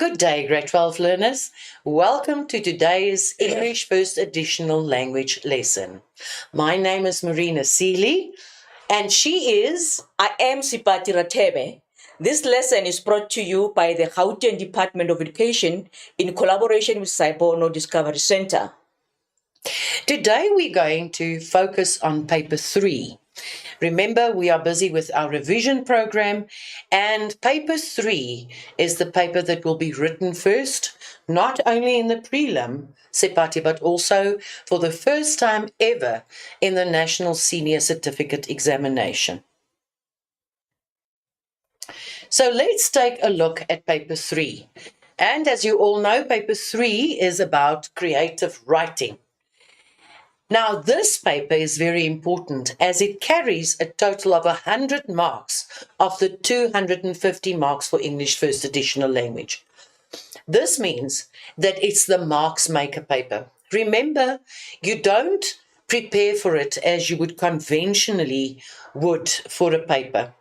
Good day, grade 12 learners. Welcome to today's English First Additional Language lesson. My name is Marina Seeley, and she is... I am Sipati Ratebe. This lesson is brought to you by the Gauteng Department of Education in collaboration with Saibono Discovery Center. Today we're going to focus on paper 3. Remember, we are busy with our revision program, and paper 3 is the paper that will be written first, not only in the prelim, Sepati, but also for the first time ever in the National Senior Certificate Examination. So let's take a look at paper 3. And as you all know, paper 3 is about creative writing. Now, this paper is very important as it carries a total of 100 marks of the 250 marks for English First Additional Language. This means that it's the marks maker paper. Remember, you don't prepare for it as you would conventionally would for a paper.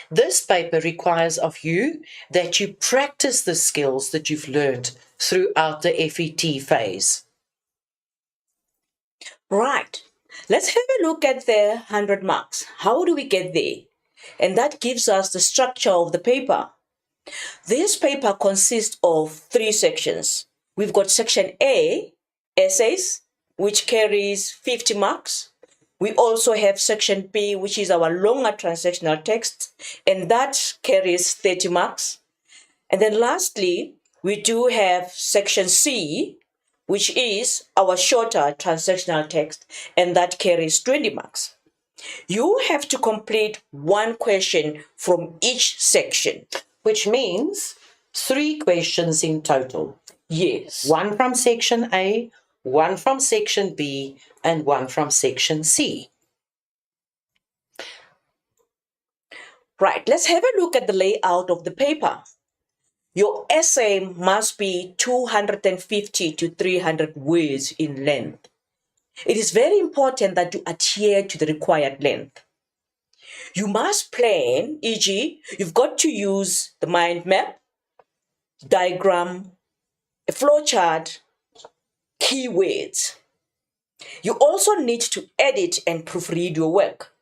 This paper requires of you that you practice the skills that you've learned throughout the FET phase. Right. Let's have a look at the 100 marks. How do we get there? And that gives us the structure of the paper. This paper consists of 3 sections. We've got section A, essays, which carries 50 marks. We also have section B, which is our longer transactional text, and that carries 30 marks. And then lastly, we do have section C, which is our shorter transactional text, and that carries 20 marks. You have to complete 1 question from each section, which means 3 questions in total. Yes. 1 from section A, 1 from section B, and 1 from section C. Right, let's have a look at the layout of the paper. Your essay must be 250 to 300 words in length. It is very important that you adhere to the required length. You must plan, e.g., you've got to use the mind map, diagram, a flowchart, keywords. You also need to edit and proofread your work.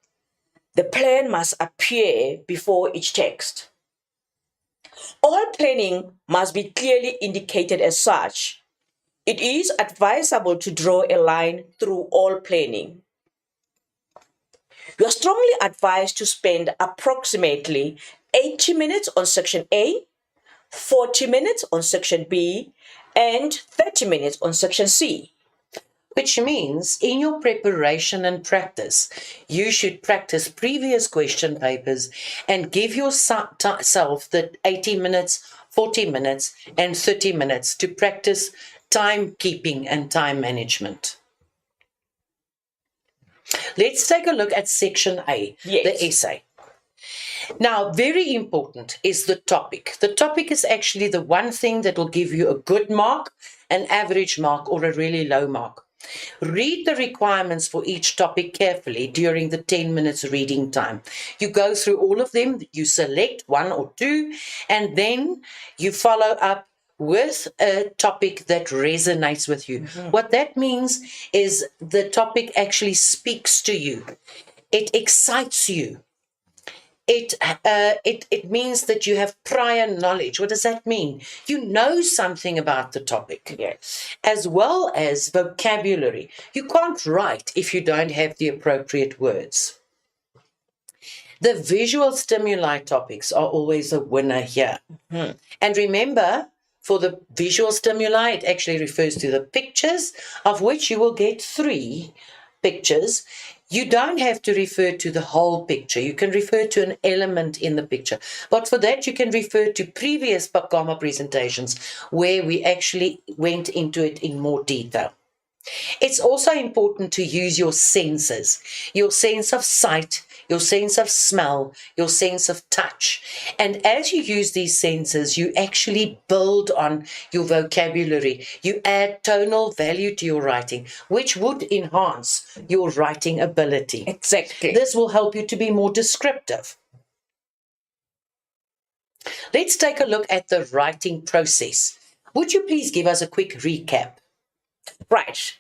The plan must appear before each text. All planning must be clearly indicated as such. It is advisable to draw a line through all planning. You are strongly advised to spend approximately 80 minutes on section A, 40 minutes on section B, and 30 minutes on section C. Which means in your preparation and practice, you should practice previous question papers and give yourself the 80 minutes, 40 minutes, and 30 minutes to practice timekeeping and time management. Let's take a look at section A, yes. The essay. Now, very important is the topic. The topic is actually the one thing that will give you a good mark, an average mark, or a really low mark. Read the requirements for each topic carefully during the 10 minutes reading time. You go through all of them, you select 1 or 2, and then you follow up with a topic that resonates with you. Mm-hmm. What that means is the topic actually speaks to you. It excites you. It means that you have prior knowledge. What does that mean? You know something about the topic. Yes. As well as vocabulary. You can't write if you don't have the appropriate words. The visual stimuli topics are always a winner here. Mm-hmm. And remember, for the visual stimuli, it actually refers to the pictures, of which you will get 3 pictures. You don't have to refer to the whole picture. You can refer to an element in the picture. But for that, you can refer to previous PACAMA presentations where we actually went into it in more detail. It's also important to use your senses, your sense of sight, your sense of smell, your sense of touch. And as you use these senses, you actually build on your vocabulary. You add tonal value to your writing, which would enhance your writing ability. Exactly. This will help you to be more descriptive. Let's take a look at the writing process. Would you please give us a quick recap? Right.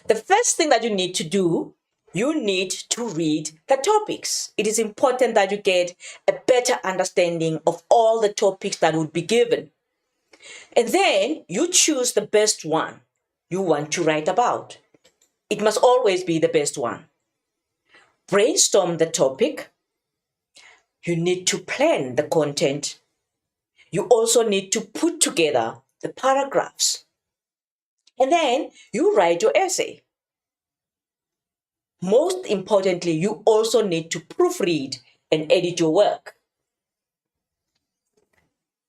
The first thing that you need to do, you need to read the topics. It is important that you get a better understanding of all the topics that would be given. And then you choose the best one you want to write about. It must always be the best one. Brainstorm the topic. You need to plan the content. You also need to put together the paragraphs. And then you write your essay. Most importantly, you also need to proofread and edit your work.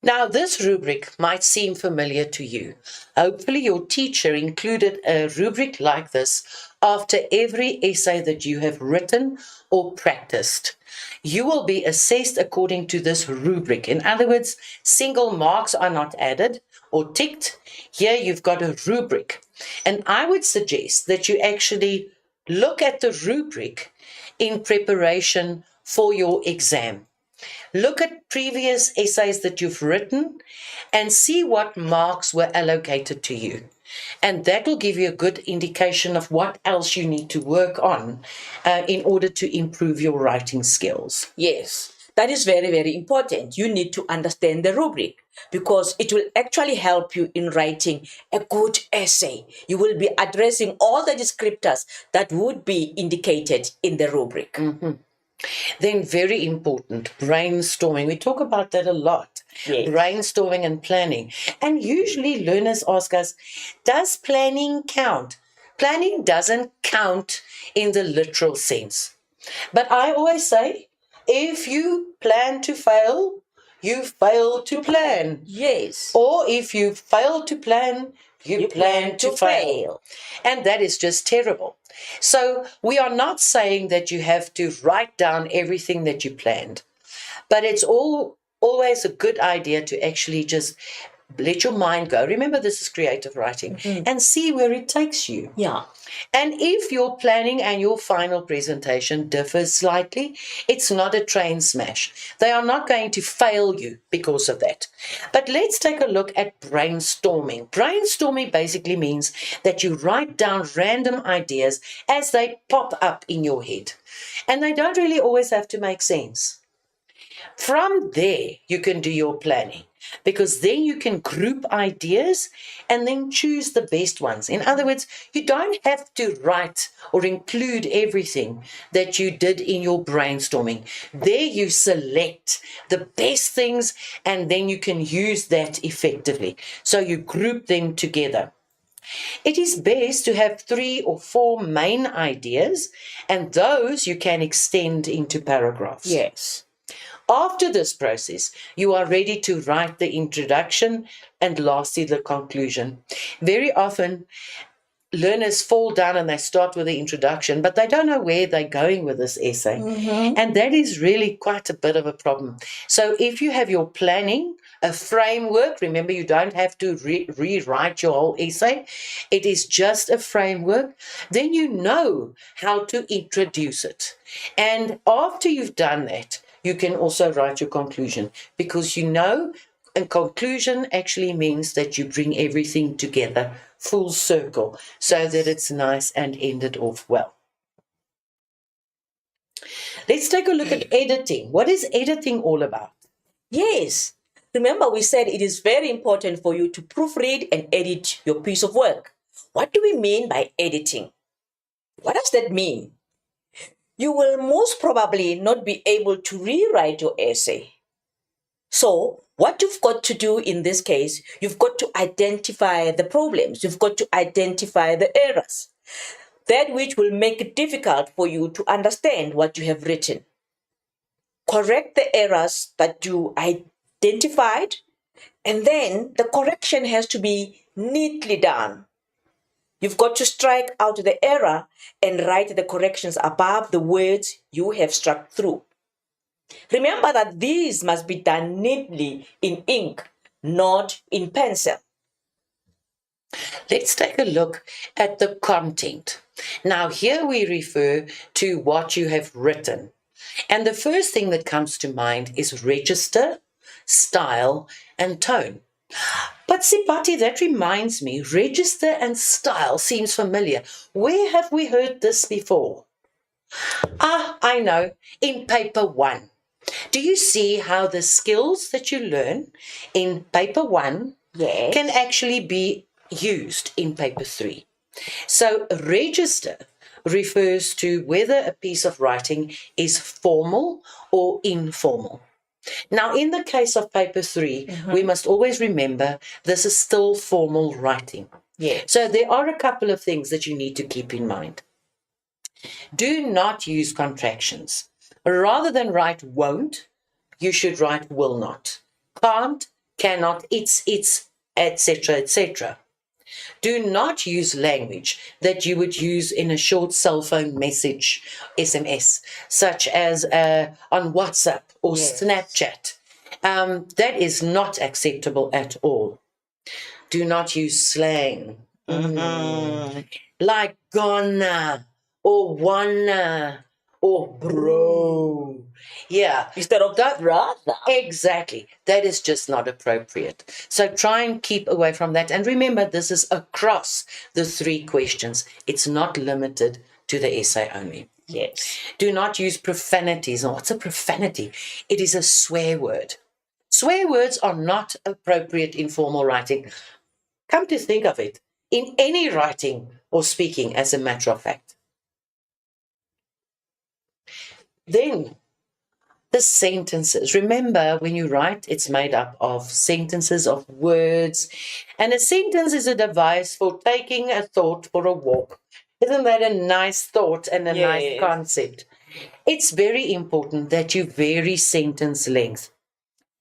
Now, this rubric might seem familiar to you. Hopefully, your teacher included a rubric like this after every essay that you have written or practiced. You will be assessed according to this rubric. In other words, single marks are not added or ticked. Here you've got a rubric. And I would suggest that you actually look at the rubric in preparation for your exam. Look at previous essays that you've written and see what marks were allocated to you. And that will give you a good indication of what else you need to work on in order to improve your writing skills. Yes, that is very, very important. You need to understand the rubric because it will actually help you in writing a good essay. You will be addressing all the descriptors that would be indicated in the rubric. Then very important, brainstorming. We talk about that a lot. Yes. Brainstorming and planning. And usually learners ask us, does planning count? Planning doesn't count in the literal sense. But I always say, if you plan to fail, you fail to plan. Yes. Or if you fail to plan, you plan to fail. And that is just terrible. So we are not saying that you have to write down everything that you planned, but it's always a good idea to actually just let your mind go. Remember, this is creative writing, and see where it takes you. Yeah. And if your planning and your final presentation differs slightly, it's not a train smash. They are not going to fail you because of that. But let's take a look at brainstorming. Brainstorming basically means that you write down random ideas as they pop up in your head. And they don't really always have to make sense. From there, you can do your planning because then you can group ideas and then choose the best ones. In other words, you don't have to write or include everything that you did in your brainstorming. There you select the best things and then you can use that effectively. So you group them together. It is best to have 3 or 4 main ideas, and those you can extend into paragraphs. Yes. After this process, you are ready to write the introduction and lastly the conclusion. Very often, learners fall down and they start with the introduction, but they don't know where they're going with this essay. And that is really quite a bit of a problem. So if you have your planning, a framework, remember you don't have to rewrite your whole essay. It is just a framework. Then you know how to introduce it. And after you've done that, you can also write your conclusion because you know a conclusion actually means that you bring everything together full circle so that it's nice and ended off well. Let's take a look at editing. What is editing all about? Yes. Remember, we said it is very important for you to proofread and edit your piece of work. What do we mean by editing? What does that mean? You will most probably not be able to rewrite your essay. So, what you've got to do in this case, you've got to identify the problems, you've got to identify the errors, that which will make it difficult for you to understand what you have written. Correct the errors that you identified, and then the correction has to be neatly done. You've got to strike out the error and write the corrections above the words you have struck through. Remember that these must be done neatly in ink, not in pencil. Let's take a look at the content. Now, here we refer to what you have written. And the first thing that comes to mind is register style, and tone. But Sipati, that reminds me, register and style seems familiar. Where have we heard this before? Ah, I know, in paper 1. Do you see how the skills that you learn in paper 1 can actually be used in paper 3? So register refers to whether a piece of writing is formal or informal. Now, in the case of paper 3, we must always remember this is still formal writing. So there are a couple of things that you need to keep in mind. Do not use contractions. Rather than write won't, you should write will not. Can't, cannot, it's, etc., etc. Do not use language that you would use in a short cell phone message, SMS, such as on WhatsApp or Snapchat. That is not acceptable at all. Do not use slang. Like gonna or wanna or bro. Yeah. Instead of that, rather. Exactly. That is just not appropriate. So try and keep away from that. And remember, this is across the 3 questions. It's not limited to the essay only. Yes. Do not use profanities. What's a profanity? It is a swear word. Swear words are not appropriate in formal writing. Come to think of it, in any writing or speaking, as a matter of fact. Then, the sentences. Remember, when you write, it's made up of sentences, of words. And a sentence is a device for taking a thought for a walk. Isn't that a nice thought and a nice concept? It's very important that you vary sentence length.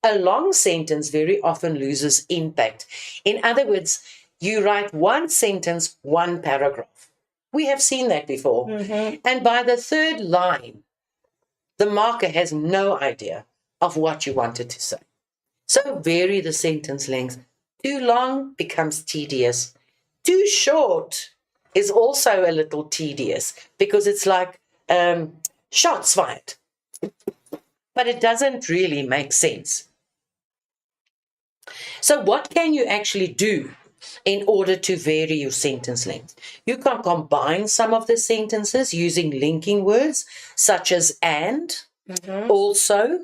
A long sentence very often loses impact. In other words, you write one sentence, one paragraph. We have seen that before. And by the 3rd line, the marker has no idea of what you wanted to say. So vary the sentence length. Too long becomes tedious. Too short is also a little tedious because it's like shots fired. But it doesn't really make sense. So what can you actually do in order to vary your sentence length? You can combine some of the sentences using linking words such as and, also,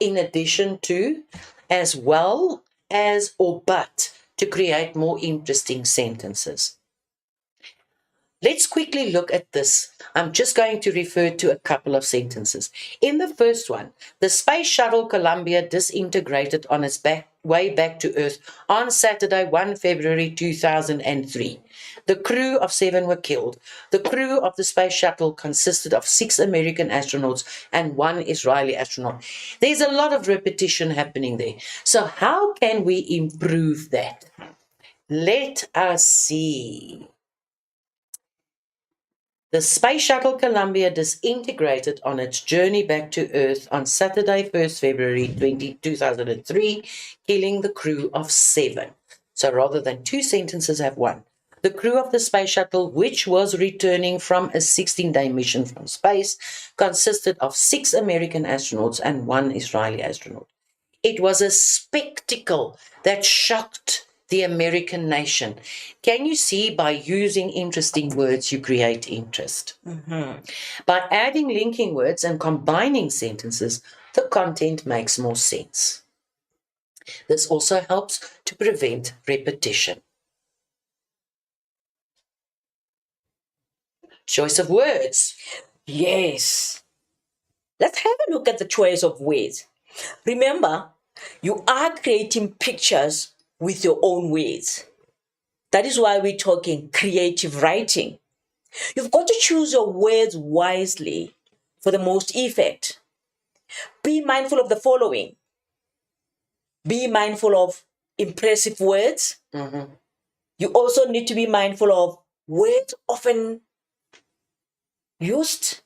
in addition to, as well as, or but, to create more interesting sentences. Let's quickly look at this. I'm just going to refer to a couple of sentences. In the first one, the Space Shuttle Columbia disintegrated on its way back to Earth on Saturday, 1 February 2003. The crew of 7 were killed. The crew of the Space Shuttle consisted of 6 American astronauts and 1 Israeli astronaut. There's a lot of repetition happening there. So how can we improve that? Let us see. The Space Shuttle Columbia disintegrated on its journey back to Earth on Saturday, 1st February 2003, killing the crew of 7. So rather than 2 sentences, have 1. The crew of the Space Shuttle, which was returning from a 16-day mission from space, consisted of 6 American astronauts and 1 Israeli astronaut. It was a spectacle that shocked the American nation. Can you see, by using interesting words, you create interest? By adding linking words and combining sentences, the content makes more sense. This also helps to prevent repetition. Choice of words. Yes. Let's have a look at the choice of words. Remember, you are creating pictures with your own words. That is why we're talking creative writing. You've got to choose your words wisely for the most effect. Be mindful of the following. Be mindful of impressive words. You also need to be mindful of words often used,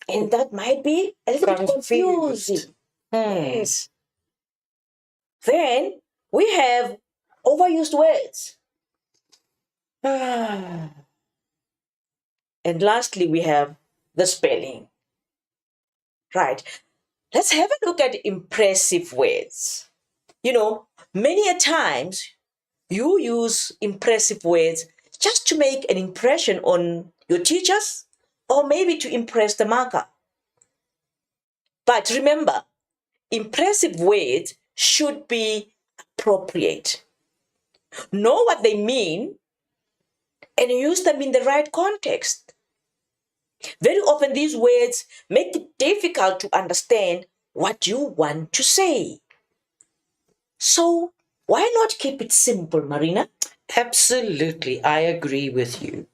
and that might be a little bit confusing. Yes. Then we have overused words. And lastly, we have the spelling. Right. Let's have a look at impressive words. Many a times you use impressive words just to make an impression on your teachers or maybe to impress the marker. But remember, impressive words should be appropriate. Know what they mean and use them in the right context. Very often, these words make it difficult to understand what you want to say. So, why not keep it simple, Marina? Absolutely, I agree with you.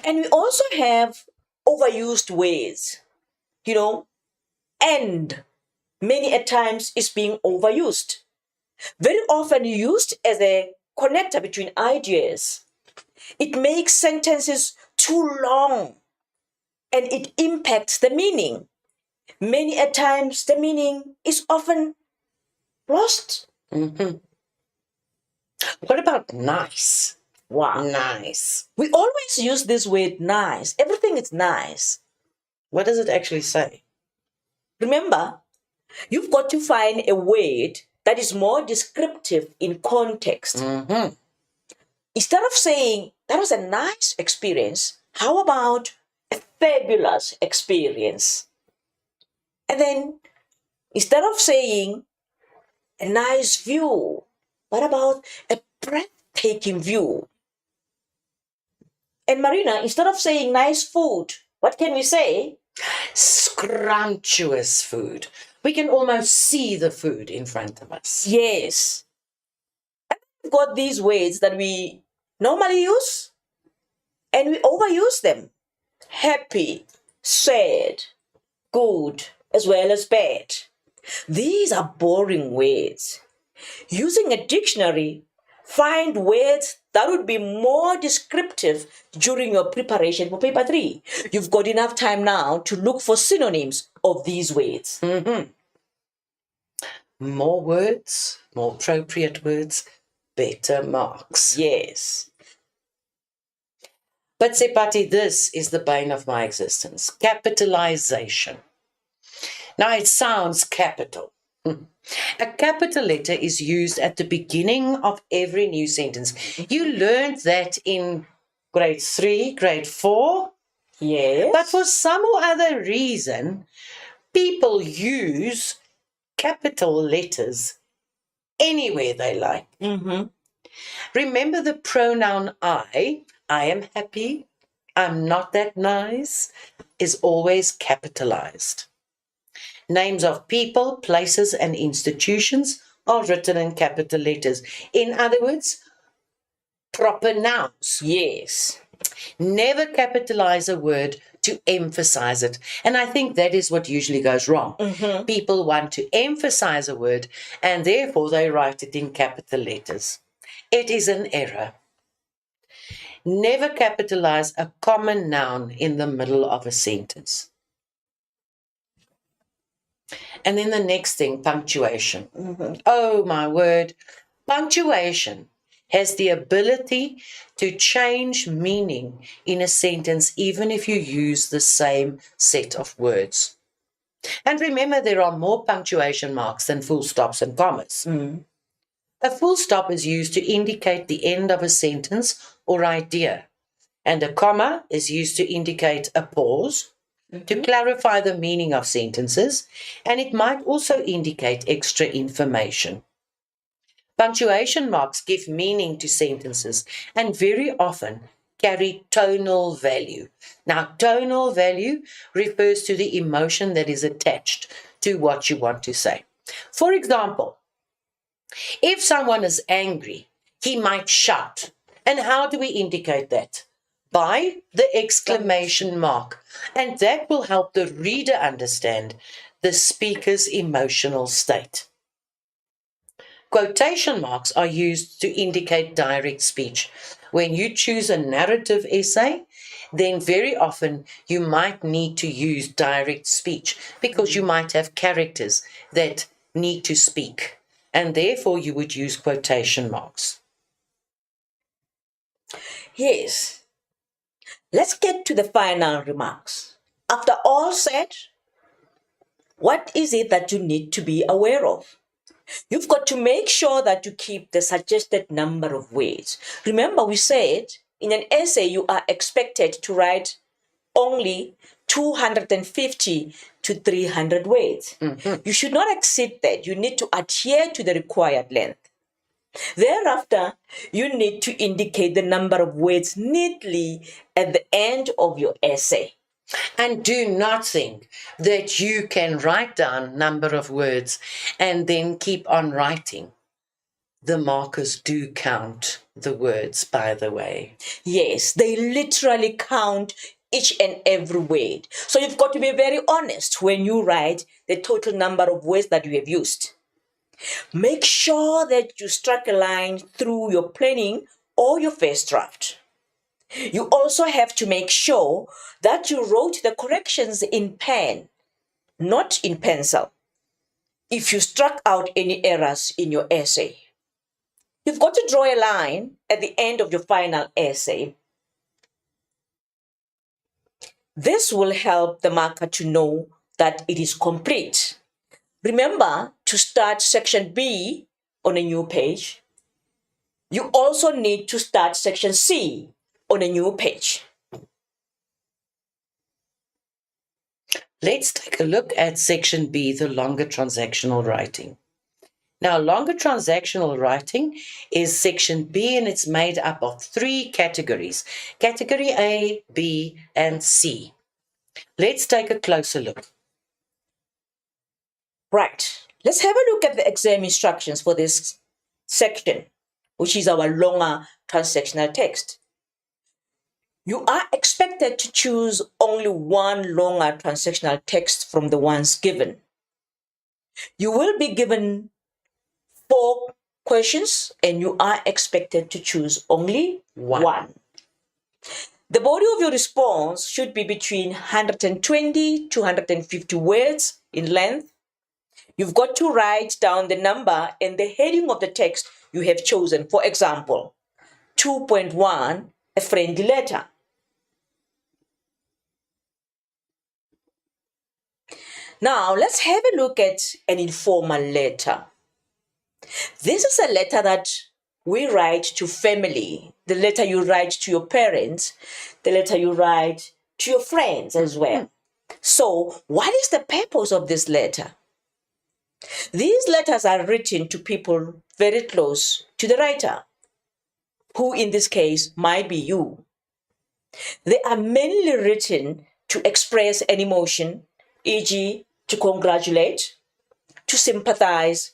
And we also have overused words, and many a times is being overused. Very often used as a connector between ideas. It makes sentences too long and it impacts the meaning. Many a times the meaning is often lost. Hmm. What about nice? Wow. Nice. We always use this word nice. Everything is nice. What does it actually say? Remember, you've got to find a word that is more descriptive in context. Mm-hmm. Instead of saying, that was a nice experience, how about a fabulous experience? And then, instead of saying, a nice view, what about a breathtaking view? And Marina, instead of saying nice food, what can we say? Scrumptious food. We can almost see the food in front of us. Yes. And we've got these words that we normally use and we overuse them. Happy, sad, good, as well as bad. These are boring words. Using a dictionary, find words that would be more descriptive during your preparation for paper 3. You've got enough time now to look for synonyms of these words. Mm-hmm. More words, more appropriate words, better marks. Yes. But Sepati, this is the bane of my existence. Capitalization. Now it sounds capital. A capital letter is used at the beginning of every new sentence. You learned that in grade 3, grade 4. Yes. But for some or other reason, people use capital letters anywhere they like. Mm-hmm. Remember the pronoun I am happy, I'm not that nice, is always capitalized. Names of people, places, and institutions are written in capital letters. In other words, proper nouns. Yes. Never capitalize a word to emphasize it. And I think that is what usually goes wrong. Mm-hmm. People want to emphasize a word and therefore they write it in capital letters. It is an error. Never capitalize a common noun in the middle of a sentence. And then the next thing, punctuation. Mm-hmm. Oh my word. Punctuation has the ability to change meaning in a sentence even if you use the same set of words. And remember, there are more punctuation marks than full stops and commas. Mm. A full stop is used to indicate the end of a sentence or idea, and a comma is used to indicate a pause, to clarify the meaning of sentences, and it might also indicate extra information. Punctuation marks give meaning to sentences and very often carry tonal value. Now, tonal value refers to the emotion that is attached to what you want to say. For example, if someone is angry, he might shout. And how do we indicate that? By the exclamation mark. And that will help the reader understand the speaker's emotional state. Quotation marks are used to indicate direct speech. When you choose a narrative essay, then very often you might need to use direct speech because you might have characters that need to speak, and therefore you would use quotation marks. Yes. Let's get to the final remarks. After all said, what is it that you need to be aware of? You've got to make sure that you keep the suggested number of words. Remember, we said in an essay you are expected to write only 250 to 300 words. You should not exceed that. You need to adhere to the required length. Thereafter, you need to indicate the number of words neatly at the end of your essay. And do not think that you can write down number of words and then keep on writing. The markers do count the words, by the way. Yes, they literally count each and every word. So you've got to be very honest when you write the total number of words that you have used. Make sure that you strike a line through your planning or your first draft. You also have to make sure that you wrote the corrections in pen, not in pencil, if you struck out any errors in your essay. You've got to draw a line at the end of your final essay. This will help the marker to know that it is complete. Remember to start section B on a new page. You also need to start section C on a new page. Let's take a look at section B, the longer transactional writing. Now, longer transactional writing is section B, and it's made up of 3 categories. Category A, B, and C. Let's take a closer look. Right, let's have a look at the exam instructions for this section, which is our longer transactional text. You are expected to choose only one longer transactional text from the ones given. You will be given 4 questions and you are expected to choose only one. The body of your response should be between 120 to 150 words in length. You've got to write down the number and the heading of the text you have chosen. For example, 2.1, a friendly letter. Now, let's have a look at an informal letter. This is a letter that we write to family, the letter you write to your parents, the letter you write to your friends as well. So, what is the purpose of this letter? These letters are written to people very close to the writer, who in this case might be you. They are mainly written to express an emotion, e.g., to congratulate, to sympathize,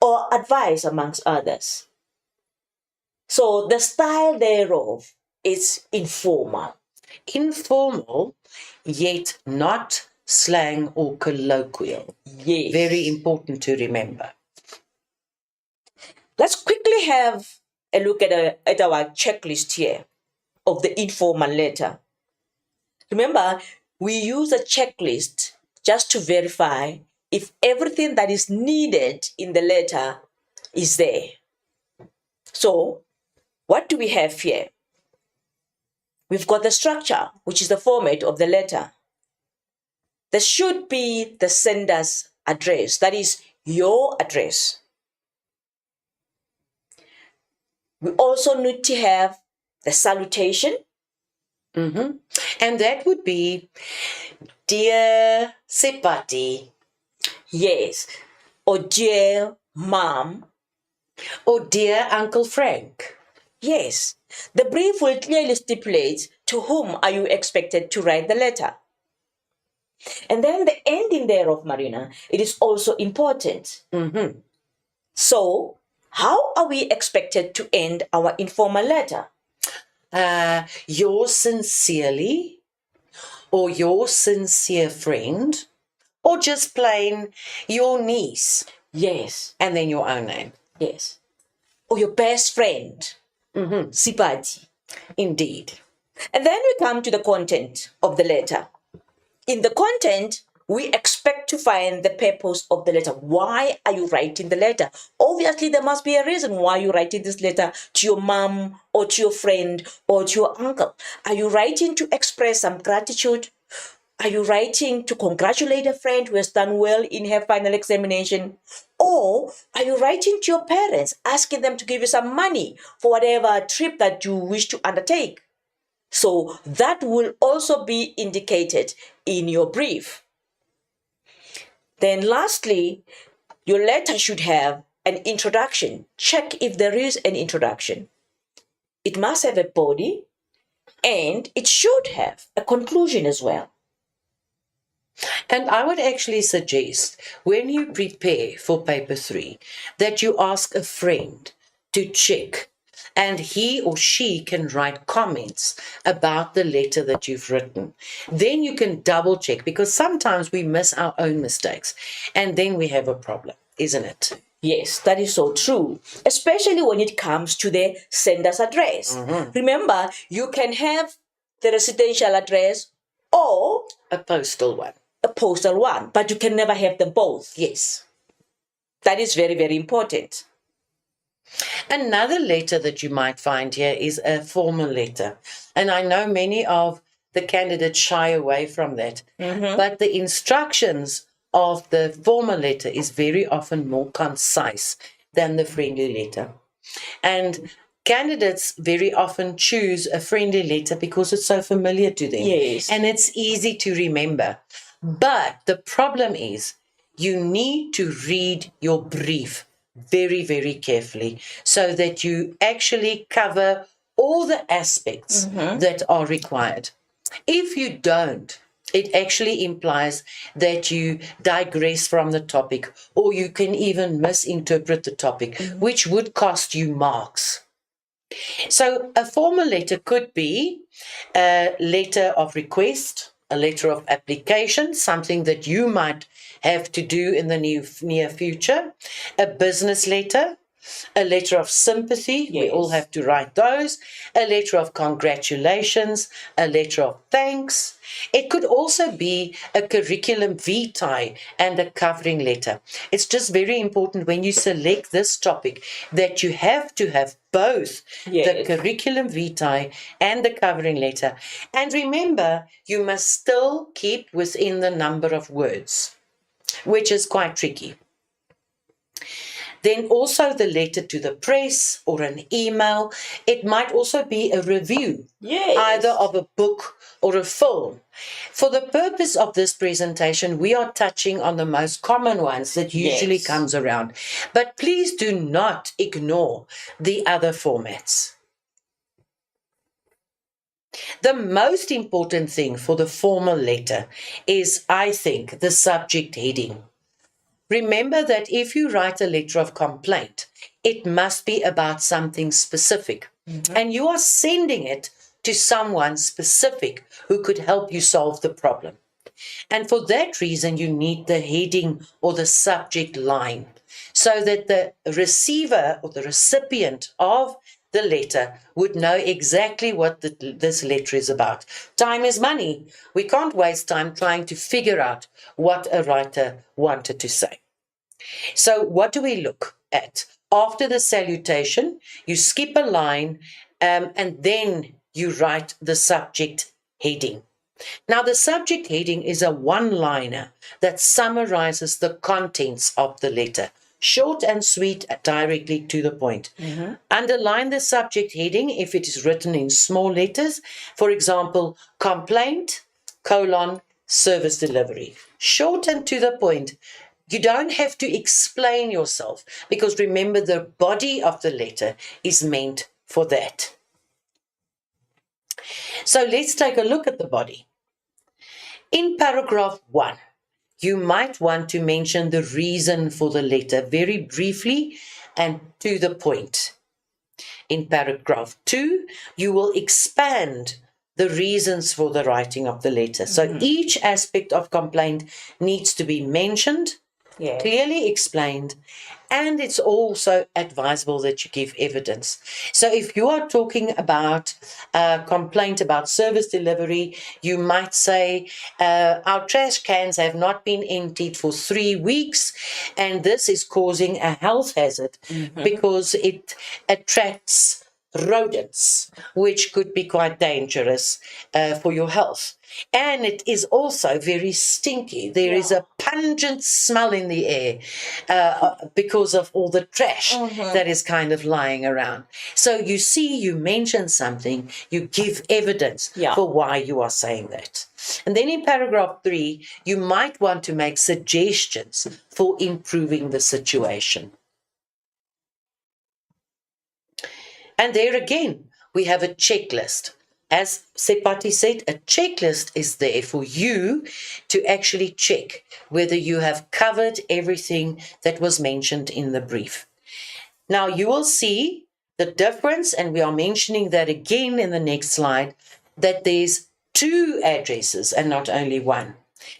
or advise, amongst others. So the style thereof is informal. Informal, yet not slang or colloquial. Yes. Very important to remember. Let's quickly have a look at our checklist here of the informal letter. Remember, we use a checklist just to verify if everything that is needed in the letter is there. So, what do we have here? We've got the structure, which is the format of the letter. There should be the sender's address, that is your address. We also need to have the salutation. And that would be, dear Sipati. Yes. Or dear mom. Or dear Uncle Frank. Yes. The brief will clearly stipulate to whom are you expected to write the letter. And then the ending thereof, Marina, it is also important. So, how are we expected to end our informal letter? Yours sincerely, or your sincere friend, or just plain your niece. Yes. And then your own name. Yes. Or your best friend. Sipati. Indeed. And then we come to the content of the letter. In the content, we expect to find the purpose of the letter. Why are you writing the letter? Obviously, there must be a reason why you're writing this letter to your mom or to your friend or to your uncle. Are you writing to express some gratitude? Are you writing to congratulate a friend who has done well in her final examination? Or are you writing to your parents, asking them to give you some money for whatever trip that you wish to undertake? So that will also be indicated in your brief. Then lastly, your letter should have an introduction. Check if there is an introduction. It must have a body and it should have a conclusion as well. And I would actually suggest when you prepare for paper 3 that you ask a friend to check and he or she can write comments about the letter that you've written. Then you can double check because sometimes we miss our own mistakes and then we have a problem, isn't it? Yes, that is so true, especially when it comes to the sender's address. Remember, you can have the residential address or A postal one. a postal one, but you can never have them both. Yes. That is very, very important. Another letter that you might find here is a formal letter. And I know many of the candidates shy away from that. But the instructions of the formal letter is very often more concise than the friendly letter. And candidates very often choose a friendly letter because it's so familiar to them. Yes. And it's easy to remember. But the problem is you need to read your brief very, very carefully so that you actually cover all the aspects that are required. If you don't, it actually implies that you digress from the topic or you can even misinterpret the topic, which would cost you marks. So a formal letter could be a letter of request, a letter of application, something that you might have to do in the near future, a business letter, a letter of sympathy, we all have to write those, a letter of congratulations, a letter of thanks. It could also be a curriculum vitae and a covering letter. It's just very important when you select this topic that you have to have both the curriculum vitae and the covering letter. And remember, you must still keep within the number of words, which is quite tricky. Then also the letter to the press or an email. It might also be a review, either of a book or a film. For the purpose of this presentation, we are touching on the most common ones that usually comes around. But please do not ignore the other formats. The most important thing for the formal letter is, I think, the subject heading. Remember that if you write a letter of complaint, it must be about something specific. And you are sending it to someone specific who could help you solve the problem. And for that reason, you need the heading or the subject line so that the receiver or the recipient of the letter would know exactly what this letter is about. Time is money. We can't waste time trying to figure out what a writer wanted to say. So what do we look at? After the salutation, you skip a line and then you write the subject heading. Now, the subject heading is a one-liner that summarizes the contents of the letter. Short and sweet, directly to the point. Underline the subject heading if it is written in small letters. For example, complaint, service delivery. Short and to the point. You don't have to explain yourself because remember the body of the letter is meant for that. So let's take a look at the body. In paragraph 1, you might want to mention the reason for the letter very briefly and to the point. In paragraph 2, you will expand the reasons for the writing of the letter. So each aspect of complaint needs to be mentioned, clearly explained, and it's also advisable that you give evidence. So if you are talking about a complaint about service delivery, you might say, our trash cans have not been emptied for 3 weeks, and this is causing a health hazard because it attracts rodents, which could be quite dangerous for your health. And it is also very stinky. There is a pungent smell in the air because of all the trash that is kind of lying around. So you see, you mention something, you give evidence for why you are saying that. And then in paragraph 3, you might want to make suggestions for improving the situation. And there again, we have a checklist. As Sepati said, a checklist is there for you to actually check whether you have covered everything that was mentioned in the brief. Now, you will see the difference, and we are mentioning that again in the next slide, that there's 2 addresses and not only one.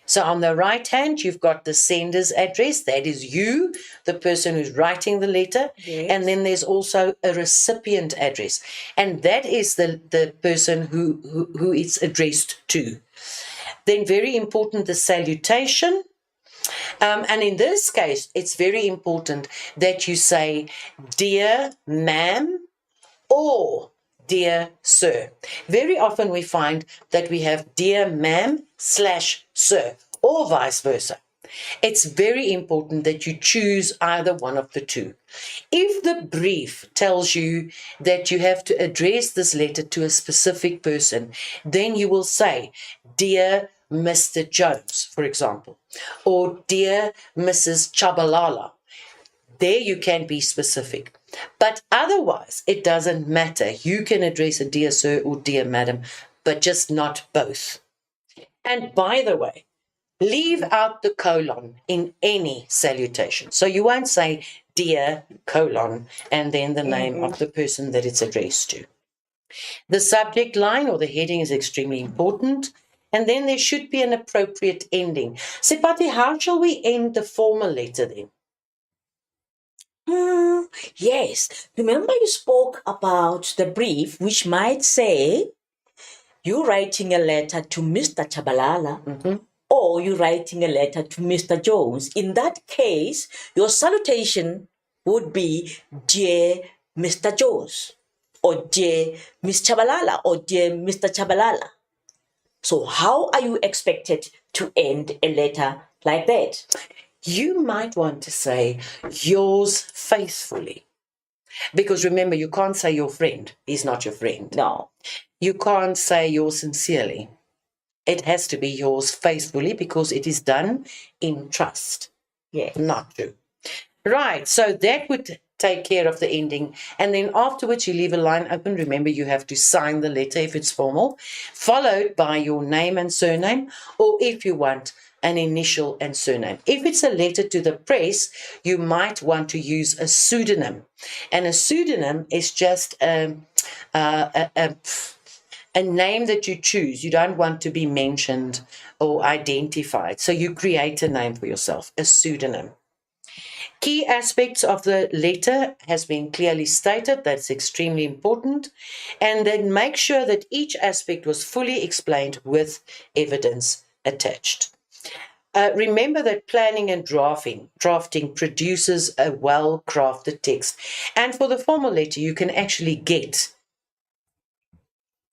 So on the right hand, you've got the sender's address. That is you, the person who's writing the letter. Yes. And then there's also a recipient address. And that is the person who it's addressed to. Then very important, the salutation. And in this case, it's very important that you say, dear ma'am, or dear sir. Very often we find that we have dear ma'am / sir, or vice versa. It's very important that you choose either one of the two. If the brief tells you that you have to address this letter to a specific person, then you will say, dear Mr. Jones, for example, or dear Mrs. Chabalala. There you can be specific. But otherwise, it doesn't matter. You can address a dear sir or dear madam, but just not both. And by the way, leave out the colon in any salutation. So you won't say dear colon and then the name of the person that it's addressed to. The subject line or the heading is extremely important. And then there should be an appropriate ending. Sepati, how shall we end the formal letter then? Yes. Remember you spoke about the brief, which might say, you writing a letter to Mr. Chabalala, or you writing a letter to Mr. Jones. In that case, your salutation would be, dear Mr. Jones, or dear Miss Chabalala, or dear Mr. Chabalala. So how are you expected to end a letter like that? You might want to say, yours faithfully. Because remember, you can't say your friend. He's not your friend. No. You can't say yours sincerely. It has to be yours faithfully because it is done in trust. Yeah. Not true. Right, so that would take care of the ending. And then afterwards, you leave a line open. Remember, you have to sign the letter if it's formal, followed by your name and surname, or if you want, an initial and surname. If it's a letter to the press, you might want to use a pseudonym. And a pseudonym is just a name that you choose. You don't want to be mentioned or identified. So you create a name for yourself, a pseudonym. Key aspects of the letter has been clearly stated. That's extremely important. And then make sure that each aspect was fully explained with evidence attached. Remember that planning and drafting produces a well-crafted text. And for the formal letter, you can actually get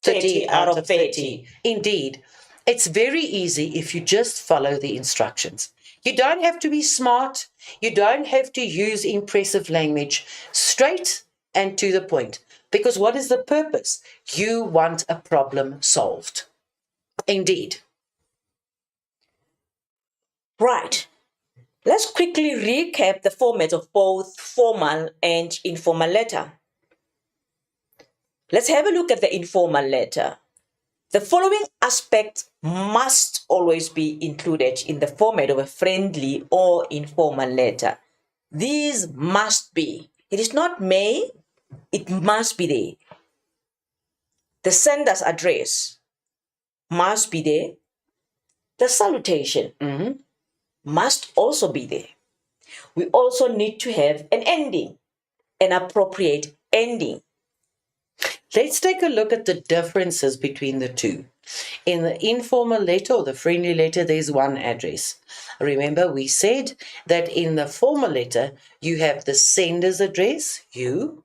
30 out of 30. Indeed. It's very easy if you just follow the instructions. You don't have to be smart. You don't have to use impressive language. Straight and to the point. Because what is the purpose? You want a problem solved. Indeed. Right. Let's quickly recap the format of both formal and informal letter. Let's have a look at the informal letter. The following aspects must always be included in the format of a friendly or informal letter. These must be. It is not may, it must be there. The sender's address must be there. The salutation must also be there. We also need to have an ending, an appropriate ending. Let's take a look at the differences between the two. In the informal letter or the friendly letter, there's one address. Remember, we said that in the formal letter, you have the sender's address, you,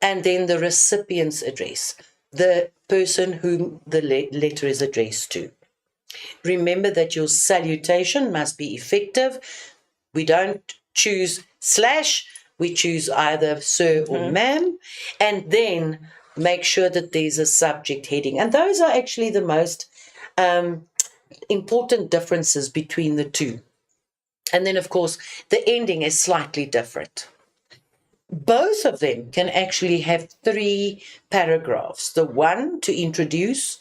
and then the recipient's address, the person whom the letter is addressed to. Remember that your salutation must be effective. We don't choose slash, we choose either sir or ma'am, and then make sure that there's a subject heading. And those are actually the most important differences between the two. And then, of course, the ending is slightly different. Both of them can actually have 3 paragraphs. The one to introduce,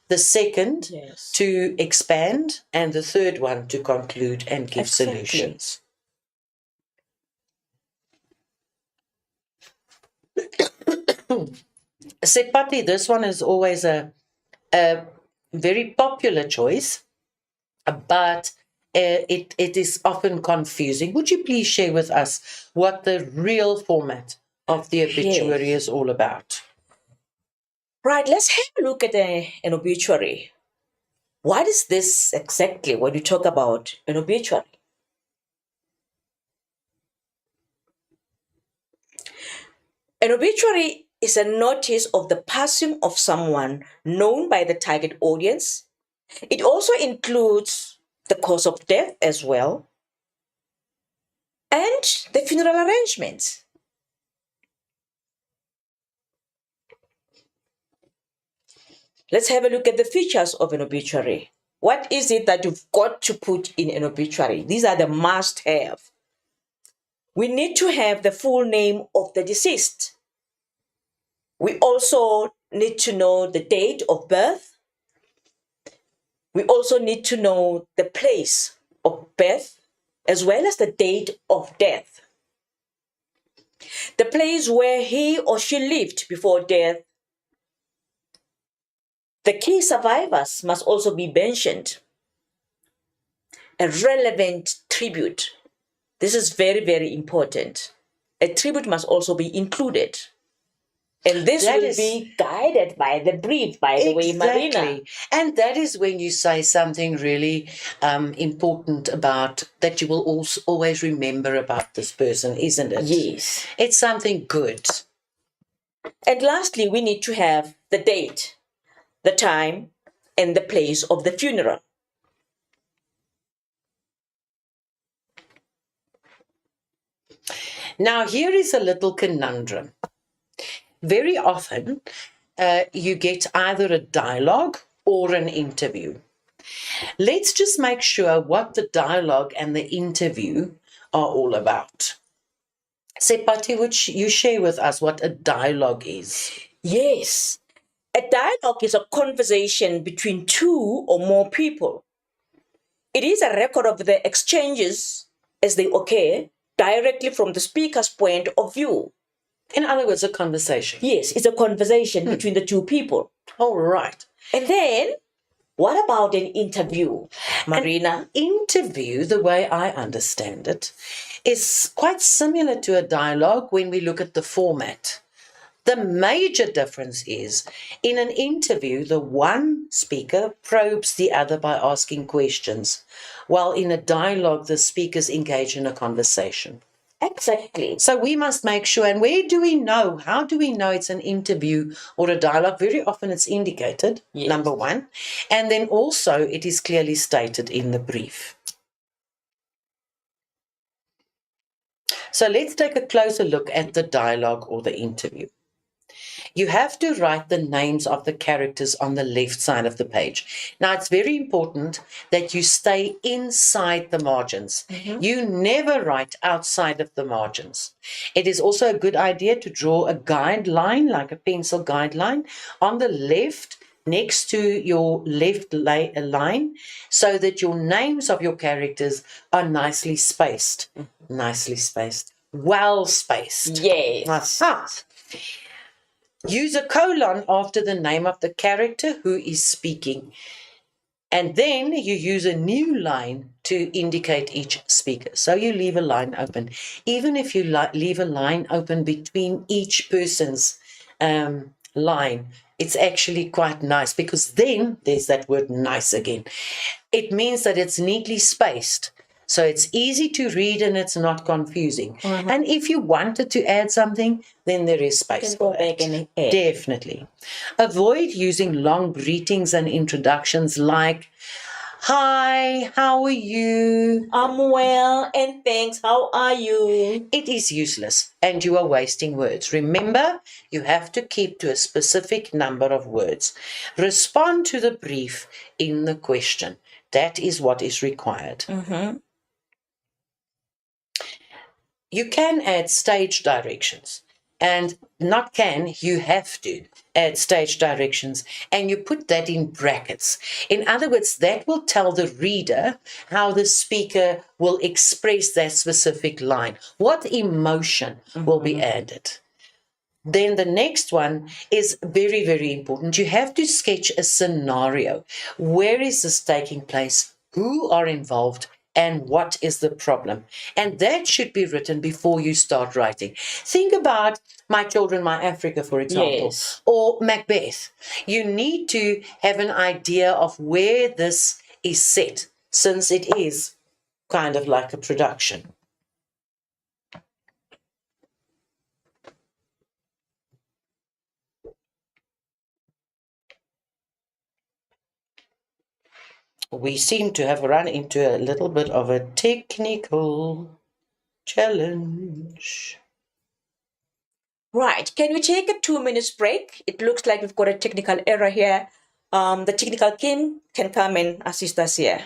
the second to expand, and the third one to conclude and give solutions. Sepati, this one is always a very popular choice, but it is often confusing. Would you please share with us what the real format of the obituary is all about? Right, let's have a look at an obituary. What is this exactly when you talk about an obituary? An obituary is a notice of the passing of someone known by the target audience. It also includes the cause of death as well, and the funeral arrangements. Let's have a look at the features of an obituary. What is it that you've got to put in an obituary? These are the must-have. We need to have the full name of the deceased. We also need to know the date of birth. We also need to know the place of birth as well as the date of death. The place where he or she lived before death. The key survivors must also be mentioned. A relevant tribute. This is very, very important. A tribute must also be included. And this will be guided by the brief, by the way, Marina. And that is when you say something really important about that you will also always remember about this person, isn't it? Yes. It's something good. And lastly, we need to have the date, the time, and the place of the funeral. Now, here is a little conundrum. Very often, you get either a dialogue or an interview. Let's just make sure what the dialogue and the interview are all about. Sepati, would you share with us what a dialogue is? Yes. A dialogue is a conversation between 2 or more people. It is a record of the exchanges as they occur directly from the speaker's point of view. In other words, a conversation. Yes, it's a conversation between the 2 people. All right. And then, what about an interview, Marina? An interview, the way I understand it, is quite similar to a dialogue when we look at the format. The major difference is, in an interview, the one speaker probes the other by asking questions, while in a dialogue, the speakers engage in a conversation. Exactly. So we must make sure, and where do we know? How do we know it's an interview or a dialogue? Very often it's indicated, number one, and then also it is clearly stated in the brief. So let's take a closer look at the dialogue or the interview. You have to write the names of the characters on the left side of the page. Now, it's very important that you stay inside the margins. You never write outside of the margins. It is also a good idea to draw a guideline, like a pencil guideline, on the left next to your left line so that your names of your characters are nicely spaced. Nicely spaced. Well spaced. Yes. Use a colon after the name of the character who is speaking. And then you use a new line to indicate each speaker. So you leave a line open. Even if you leave a line open between each person's line, it's actually quite nice, because then there's that word nice again. It means that it's neatly spaced So it's easy to read and it's not confusing. And if you wanted to add something, then there is space for that. Back and add. Definitely. Avoid using long greetings and introductions like, hi, how are you? I'm well, and thanks. How are you? It is useless and you are wasting words. Remember, you have to keep to a specific number of words. Respond to the brief in the question. That is what is required. You can add stage directions, and not can, you have to add stage directions, and you put that in brackets. In other words, that will tell the reader how the speaker will express that specific line, what emotion will be added. Then the next one is very, very important. You have to sketch a scenario. Where is this taking place? Who are involved? And what is the problem? And that should be written before you start writing. Think about My Children, My Africa, for example, Yes. or Macbeth. You need to have an idea of where this is set, since it is kind of like a production. We seem to have run into a little bit of a technical challenge. Right. Can we take a 2 minutes break? It looks like we've got a technical error here. The technical team can come and assist us here.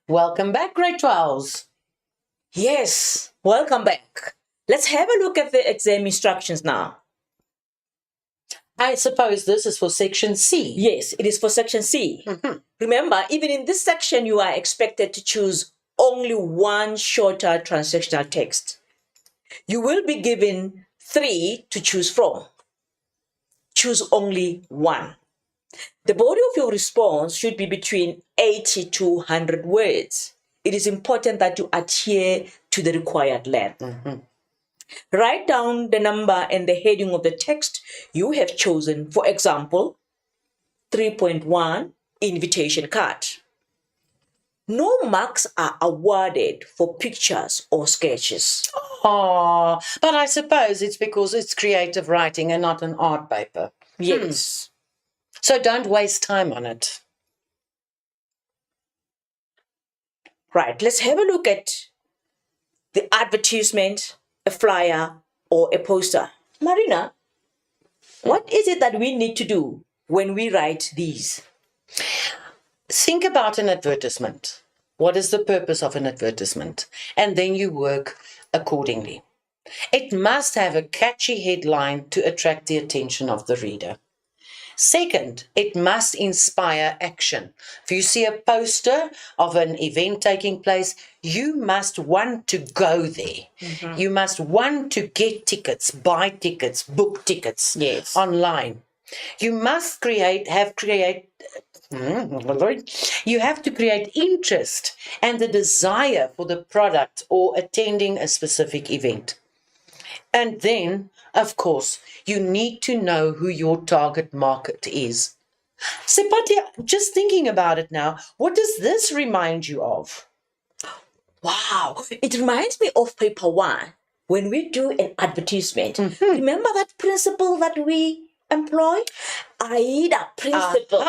Welcome back, grade 12s. Yes, welcome back. Let's have a look at the exam instructions now. I suppose this is for section C. Yes, it is for section C. Remember, even in this section, you are expected to choose only one shorter transactional text. You will be given 3 to choose from. Choose only one. The body of your response should be between 80 to 100 words. It is important that you adhere to the required length. Write down the number and the heading of the text you have chosen. For example, 3.1 invitation card. No marks are awarded for pictures or sketches. Oh, but I suppose it's because it's creative writing and not an art paper. Yes. So don't waste time on it. Right, let's have a look at the advertisement, a flyer, or a poster. Marina, what is it that we need to do when we write these? Think about an advertisement. What is the purpose of an advertisement? And then you work accordingly. It must have a catchy headline to attract the attention of the reader. Second, it must inspire action. If you see a poster of an event taking place, you must want to go there. Mm-hmm. You must want to get tickets, buy tickets, book tickets online. You must you have to create interest and the desire for the product or attending a specific event. And then, of course, you need to know who your target market is. Sepatia, just thinking about it now, what does this remind you of? Wow, it reminds me of paper one. When we do an advertisement, remember that principle that we employ? AIDA principle.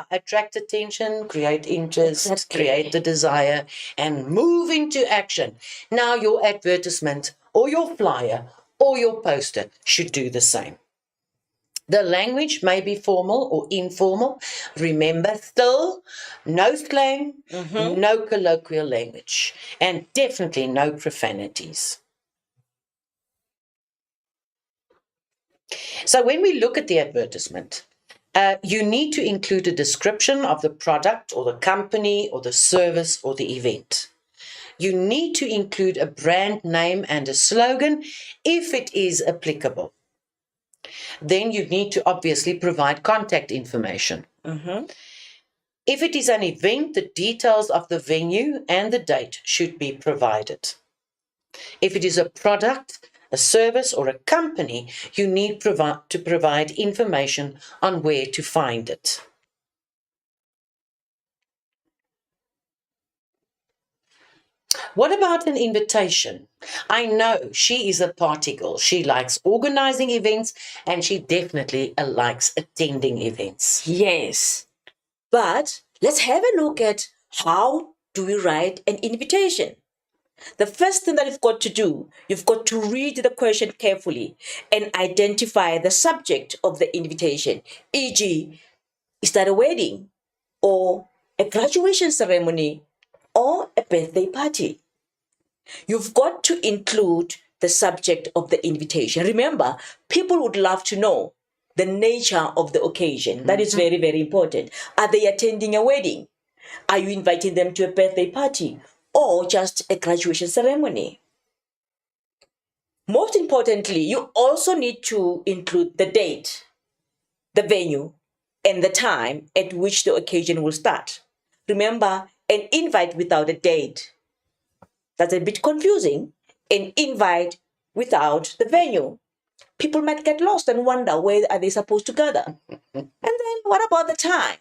Attract attention, create interest, create the desire, and move into action. Now your advertisement or your flyer or your poster should do the same. The language may be formal or informal. Remember, still, no slang, no colloquial language, and definitely no profanities. So when we look at the advertisement, you need to include a description of the product or the company or the service or the event. You need to include a brand name and a slogan if it is applicable. Then you need to obviously provide contact information. If it is an event, the details of the venue and the date should be provided. If it is a product, a service, or a company, you need to provide information on where to find it. What about an invitation? I know she is a party girl. She likes organizing events and she definitely likes attending events. Yes. But let's have a look at how do we write an invitation. The first thing that you've got to do, you've got to read the question carefully and identify the subject of the invitation. E.g., is that a wedding or a graduation ceremony or a birthday party? You've got to include the subject of the invitation. Remember, people would love to know the nature of the occasion. That is very, very important. Are they attending a wedding? Are you inviting them to a birthday party or just a graduation ceremony? Most importantly, you also need to include the date, the venue, and the time at which the occasion will start. Remember, an invite without a date, that's a bit confusing. An invite without the venue. People might get lost and wonder where are they supposed to gather. And then what about the time?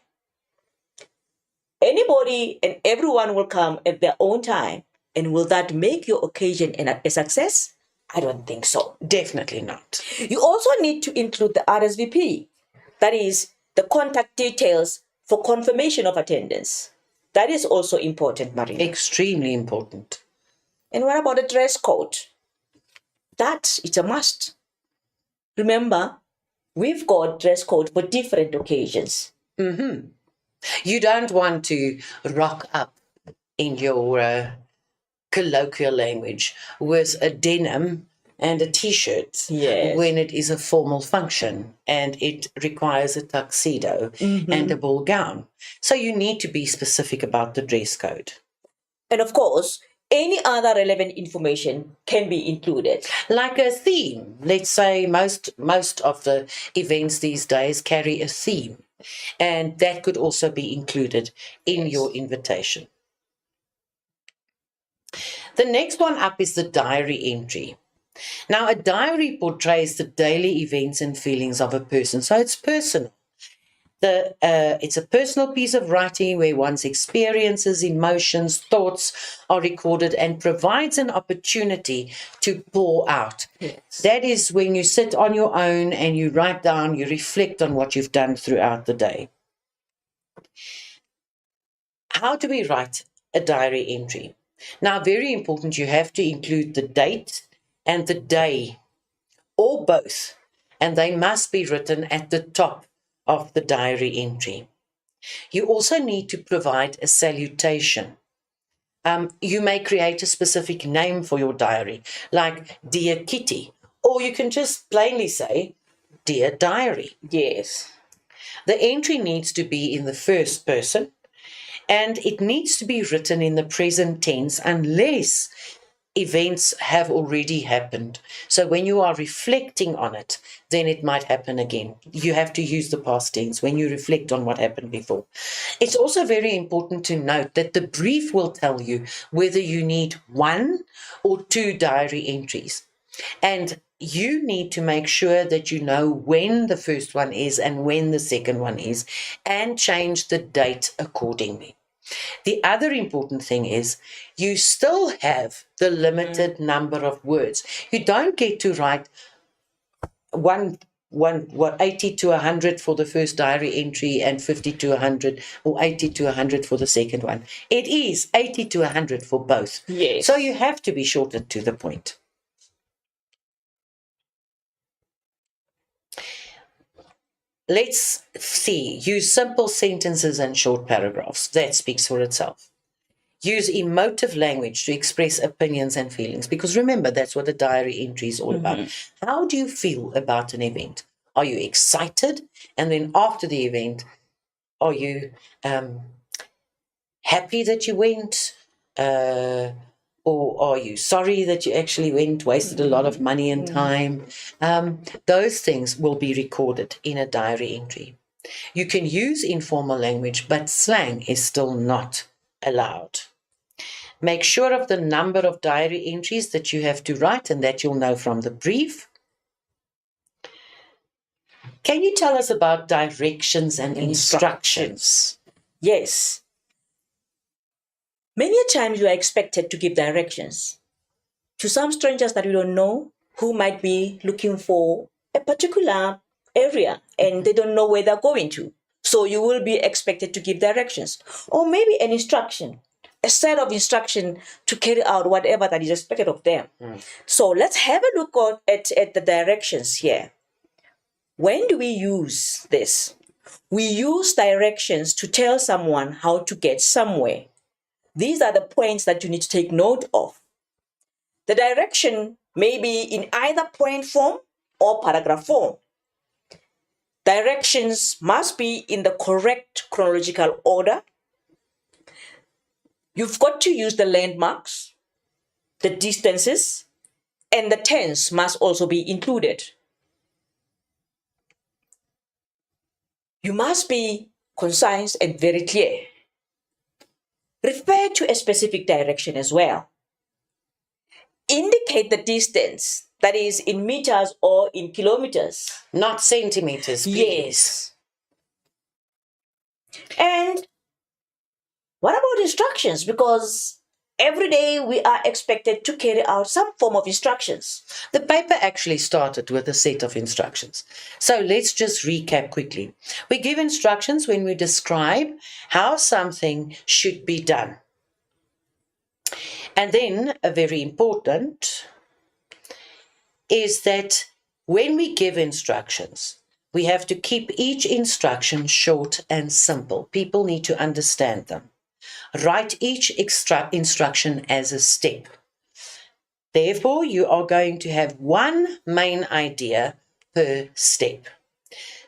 Anybody and everyone will come at their own time. And will that make your occasion a success? I don't think so. Definitely not. You also need to include the RSVP. That is the contact details for confirmation of attendance. That is also important, Marina. Extremely important. And what about the dress code? That is a must. Remember, we've got dress code for different occasions. You don't want to rock up in your colloquial language with a denim and a t-shirt when it is a formal function and it requires a tuxedo and a ball gown. So you need to be specific about the dress code. And of course, any other relevant information can be included. Like a theme. Let's say most of the events these days carry a theme, and that could also be included in your invitation. The next one up is the diary entry. Now, a diary portrays the daily events and feelings of a person, so it's personal. It's a personal piece of writing where one's experiences, emotions, thoughts are recorded and provides an opportunity to pour out. That is when you sit on your own and you write down, you reflect on what you've done throughout the day. How do we write a diary entry? Now, very important, you have to include the date and the day, or both, and they must be written at the top of the diary entry. You also need to provide a salutation. You may create a specific name for your diary, like Dear Kitty, or you can just plainly say, Dear Diary. Yes. The entry needs to be in the first person, and it needs to be written in the present tense unless events have already happened. So when you are reflecting on it, then it might happen again. You have to use the past tense when you reflect on what happened before. It's also very important to note that the brief will tell you whether you need 1 or 2 diary entries. And you need to make sure that you know when the first one is and when the second one is, and change the date accordingly. The other important thing is you still have the limited number of words. You don't get to write 80 to 100 for the first diary entry and 50 to 100 or 80 to 100 for the second one. It is 80 to 100 for both. Yes. So you have to be short and to the point. Let's see. Use simple sentences and short paragraphs. That speaks for itself. Use emotive language to express opinions and feelings, because remember, that's what a diary entry is all about. How do you feel about an event? Are you excited? And then after the event, are you happy that you went? Or are you sorry that you actually went, wasted a lot of money and time? Those things will be recorded in a diary entry. You can use informal language, but slang is still not allowed. Make sure of the number of diary entries that you have to write and that you'll know from the brief. Can you tell us about directions and instructions? Yes. Many times you are expected to give directions to some strangers that you don't know who might be looking for a particular area and they don't know where they're going to. So you will be expected to give directions or maybe an instruction, a set of instruction to carry out whatever that is expected of them. So let's have a look at the directions here. When do we use this? We use directions to tell someone how to get somewhere. These are the points that you need to take note of. The direction may be in either point form or paragraph form. Directions must be in the correct chronological order. You've got to use the landmarks, the distances, and the tense must also be included. You must be concise and very clear. Refer to a specific direction as well. Indicate the distance, that is in meters or in kilometers. Not centimeters, please. Yes. And what about instructions? Because every day we are expected to carry out some form of instructions. The paper actually started with a set of instructions. So let's just recap quickly. We give instructions when we describe how something should be done. And then, a very important, is that when we give instructions, we have to keep each instruction short and simple. People need to understand them. Write each instruction as a step. Therefore, you are going to have one main idea per step.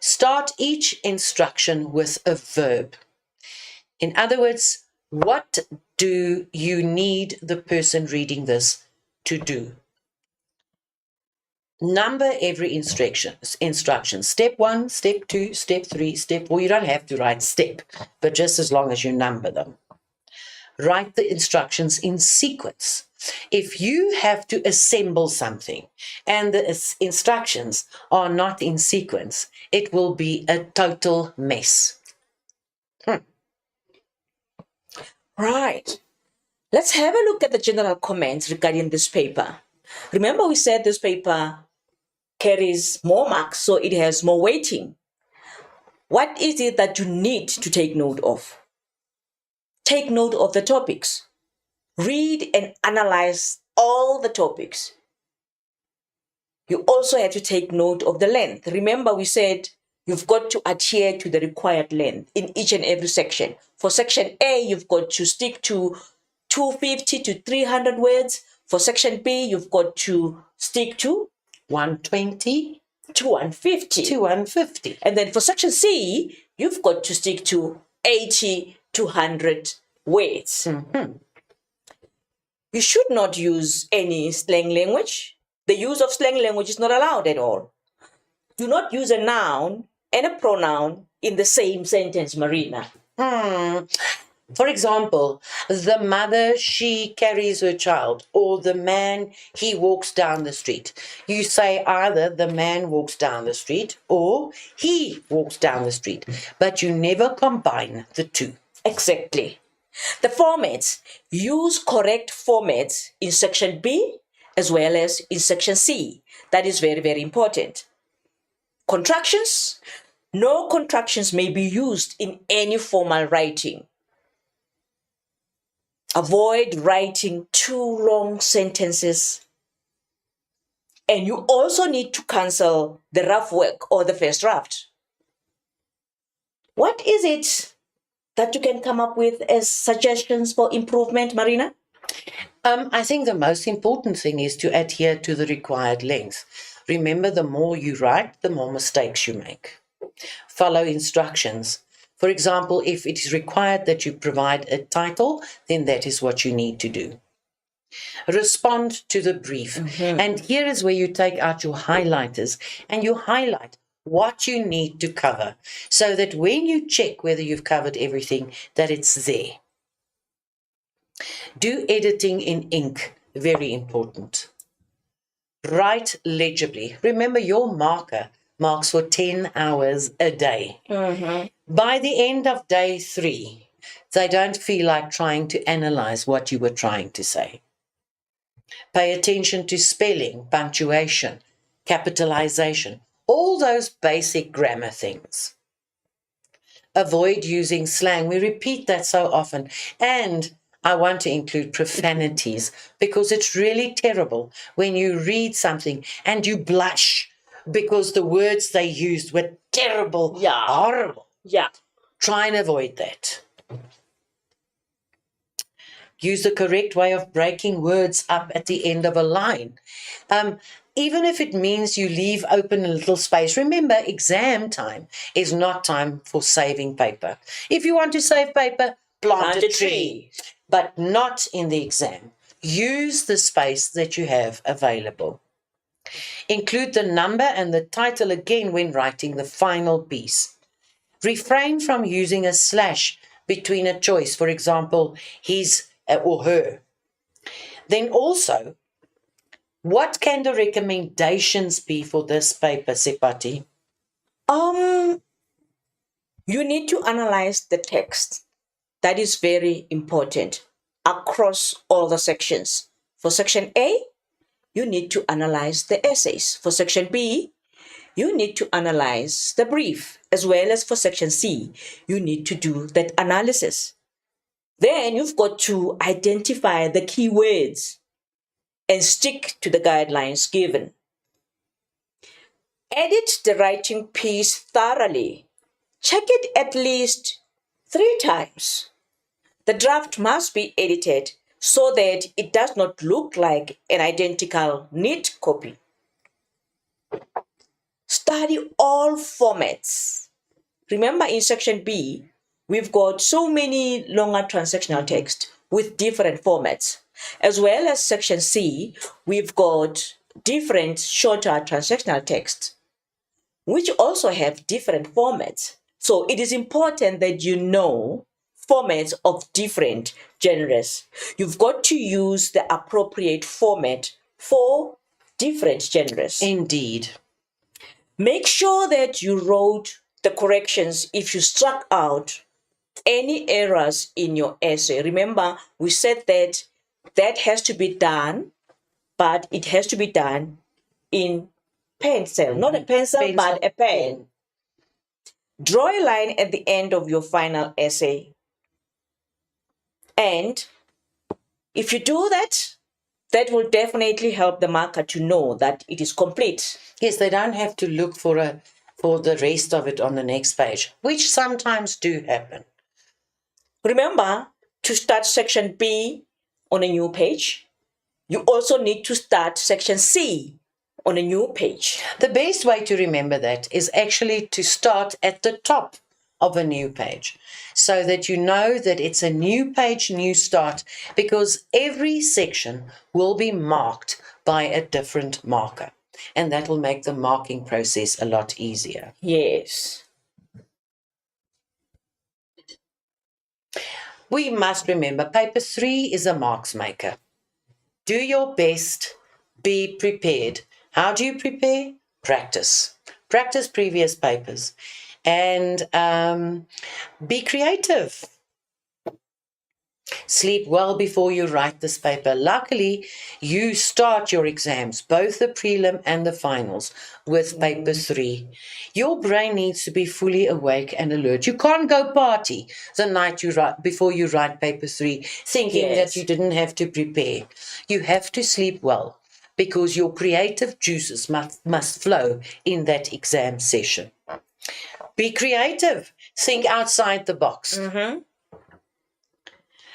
Start each instruction with a verb. In other words, what do you need the person reading this to do? Number every instruction. Step 1, step 2, step 3, step 4. You don't have to write step, but just as long as you number them. Write the instructions in sequence. If you have to assemble something and the instructions are not in sequence, it will be a total mess. Right. Let's have a look at the general comments regarding this paper. Remember we said this paper carries more marks, so it has more weighting. What is it that you need to take note of? Take note of the topics. Read and analyze all the topics. You also have to take note of the length. Remember we said you've got to adhere to the required length in each and every section. For section A, you've got to stick to 250 to 300 words. For section B, you've got to stick to 120 to 150. to 150. And then for section C, you've got to stick to 80 to 100 words. You should not use any slang language. The use of slang language is not allowed at all. Do not use a noun and a pronoun in the same sentence, Marina. For example, the mother, she carries her child, or the man, he walks down the street. You say either the man walks down the street or he walks down the street, but you never combine the two. Exactly. The formats. Use correct formats in section B as well as in section C. That is very, very important. Contractions. No contractions may be used in any formal writing. Avoid writing too long sentences. And you also need to cancel the rough work or the first draft. What is it that you can come up with as suggestions for improvement, Marina? I think the most important thing is to adhere to the required length. Remember, the more you write, the more mistakes you make. Follow instructions. For example, if it is required that you provide a title, then that is what you need to do. Respond to the brief. And here is where you take out your highlighters and you highlight what you need to cover so that when you check whether you've covered everything, that it's there. Do editing in ink, very important. Write legibly. Remember, your marker marks for 10 hours a day. By the end of day 3, they don't feel like trying to analyze what you were trying to say. Pay attention to spelling, punctuation, capitalization, all those basic grammar things. Avoid using slang. We repeat that so often. And I want to include profanities because it's really terrible when you read something and you blush because the words they used were terrible, horrible. Yeah. Try and avoid that. Use the correct way of breaking words up at the end of a line. Even if it means you leave open a little space, remember, exam time is not time for saving paper. If you want to save paper, plant a tree, but not in the exam. Use the space that you have available. Include the number and the title again when writing the final piece. Refrain from using a slash between a choice, for example, his or her. Then also, what can the recommendations be for this paper, Sepati? You need to analyze the text. That is very important across all the sections. For section A, you need to analyze the essays. For section B, you need to analyze the brief, as well as for section C, you need to do that analysis. Then you've got to identify the key words and stick to the guidelines given. Edit the writing piece thoroughly. Check it at least 3 times. The draft must be edited so that it does not look like an identical neat copy. Study all formats. Remember, in section B, we've got so many longer transactional text with different formats. As well as section C, we've got different shorter transactional text, which also have different formats. So it is important that you know formats of different genres. You've got to use the appropriate format for different genres. Indeed. Make sure that you wrote the corrections if you struck out any errors in your essay. Remember, we said that that has to be done, but it has to be done in pencil, not a pencil, but a pen. Draw a line at the end of your final essay. And if you do that, that will definitely help the marker to know that it is complete. Yes, they don't have to look for for the rest of it on the next page, which sometimes do happen. Remember to start section B on a new page. You also need to start section C on a new page. The best way to remember that is actually to start at the top of a new page so that you know that it's a new page, new start, because every section will be marked by a different marker, and that will make the marking process a lot easier. Yes. We must remember paper 3 is a marks maker. Do your best, be prepared. How do you prepare? Practice. Practice previous papers and be creative. Sleep well before you write this paper. Luckily, you start your exams, both the prelim and the finals, with paper 3. Your brain needs to be fully awake and alert. You can't go party the night you write before you write paper 3, thinking that you didn't have to prepare. You have to sleep well because your creative juices must flow in that exam session. Be creative. Think outside the box.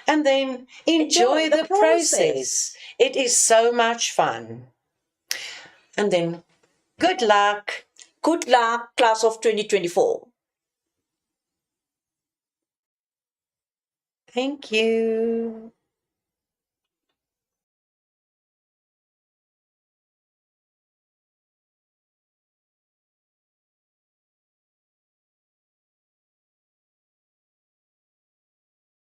And then enjoy the process. It is so much fun. And then good luck. Good luck, class of 2024. Thank you.